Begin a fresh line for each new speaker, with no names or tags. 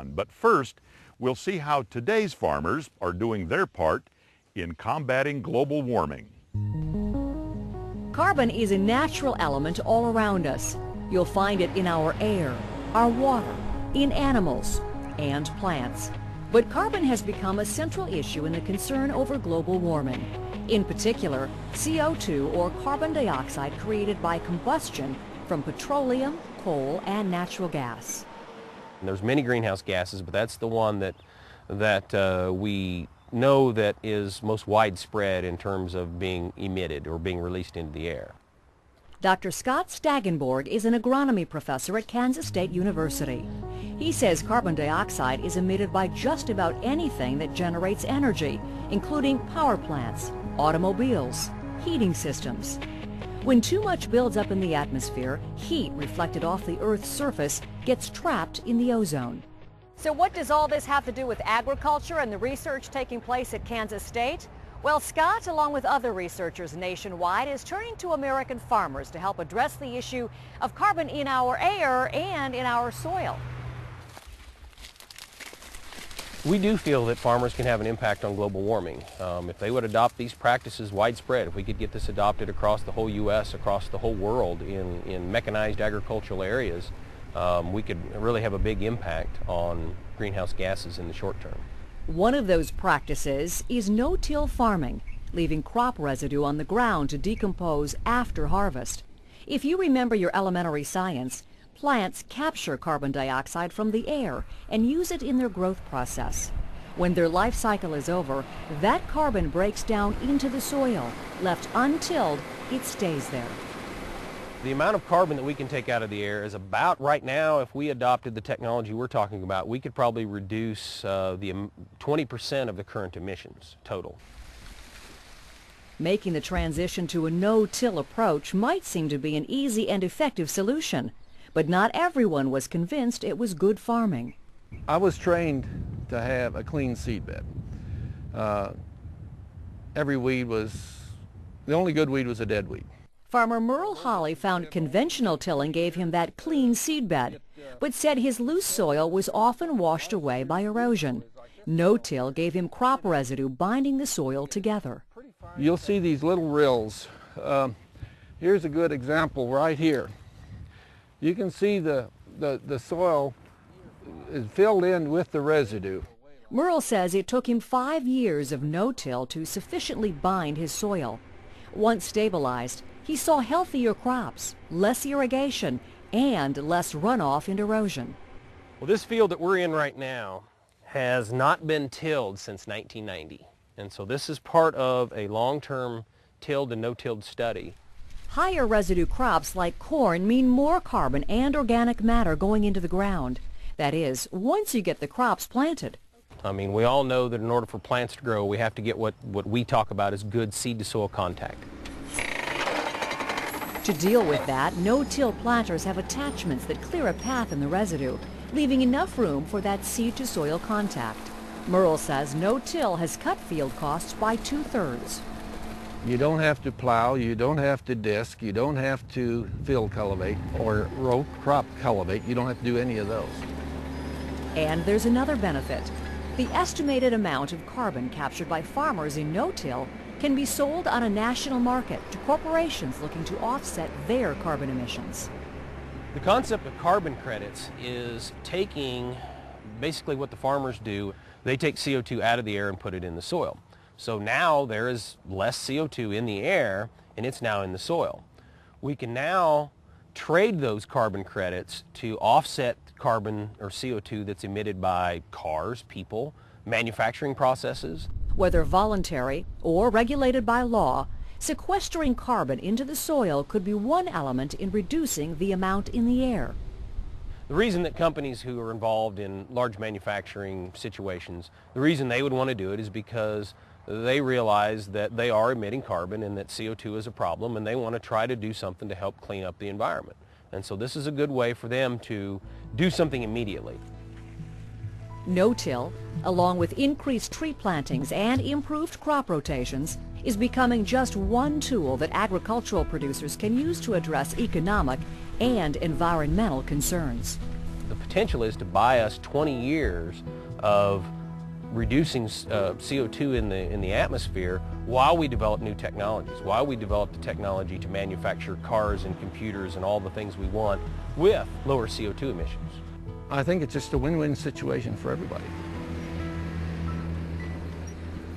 But first, we'll see how today's farmers are doing their part in combating global warming.
Carbon is a natural element all around us. You'll find it in our air, our water, in animals, and plants. But carbon has become a central issue in the concern over global warming. In particular, CO2 or carbon dioxide created by combustion from petroleum, coal, and natural gas.
There's many greenhouse gases, but that's the one that we know that is most widespread in terms of being emitted or being released into the air.
Dr. Scott Stagenborg is an agronomy professor at Kansas State University. He says carbon dioxide is emitted by just about anything that generates energy, including power plants, automobiles, heating systems. When too much builds up in the atmosphere, heat reflected off the Earth's surface gets trapped in the ozone. So what does all this have to do with agriculture and the research taking place at Kansas State? Well, Scott, along with other researchers nationwide, is turning to American farmers to help address the issue of carbon in our air and in our soil.
We do feel that farmers can have an impact on global warming. If they would adopt these practices widespread, if we could get this adopted across the whole U.S., across the whole world in mechanized agricultural areas, we could really have a big impact on greenhouse gases in the short term.
One of those practices is no-till farming, leaving crop residue on the ground to decompose after harvest. If you remember your elementary science, plants capture carbon dioxide from the air and use it in their growth process. When their life cycle is over, that carbon breaks down into the soil. Left untilled, it stays there.
The amount of carbon that we can take out of the air is about, right now, if we adopted the technology we're talking about, we could probably reduce 20% of the current emissions total.
Making the transition to a no-till approach might seem to be an easy and effective solution, but not everyone was convinced it was good farming.
I was trained to have a clean seedbed. Every weed was, the only good weed was a dead weed.
Farmer Merle Holly found conventional tilling gave him that clean seedbed, but said his loose soil was often washed away by erosion. No-till gave him crop residue binding the soil together.
You'll see these little rills. Here's a good example right here. You can see the soil is filled in with the residue.
Merle says it took him 5 years of no-till to sufficiently bind his soil. Once stabilized, he saw healthier crops, less irrigation, and less runoff and erosion.
Well, this field that we're in right now has not been tilled since 1990. And so this is part of a long-term tilled and no-tilled study.
Higher residue crops like corn mean more carbon and organic matter going into the ground. That is, once you get the crops planted.
I mean, we all know that in order for plants to grow, we have to get what we talk about as good seed-to-soil contact.
To deal with that, no-till planters have attachments that clear a path in the residue, leaving enough room for that seed-to-soil contact. Merle says no-till has cut field costs by 2/3.
You don't have to plow, you don't have to disc, you don't have to field cultivate or row crop cultivate. You don't have to do any of those.
And there's another benefit. The estimated amount of carbon captured by farmers in no-till can be sold on a national market to corporations looking to offset their carbon emissions.
The concept of carbon credits is taking basically what the farmers do. They take CO2 out of the air and put it in the soil. So now there is less CO2 in the air and it's now in the soil. We can now trade those carbon credits to offset carbon or CO2 that's emitted by cars, people, manufacturing processes.
Whether voluntary or regulated by law, sequestering carbon into the soil could be one element in reducing the amount in the air.
The reason that companies who are involved in large manufacturing situations, the reason they would want to do it is because they realize that they are emitting carbon and that CO2 is a problem, and they want to try to do something to help clean up the environment. And so this is a good way for them to do something immediately.
No-till, along with increased tree plantings and improved crop rotations, is becoming just one tool that agricultural producers can use to address economic and environmental concerns.
The potential is to buy us 20 years of reducing CO2 in the atmosphere while we develop new technologies, while we develop the technology to manufacture cars and computers and all the things we want with lower CO2 emissions.
I think it's just a win-win situation for everybody.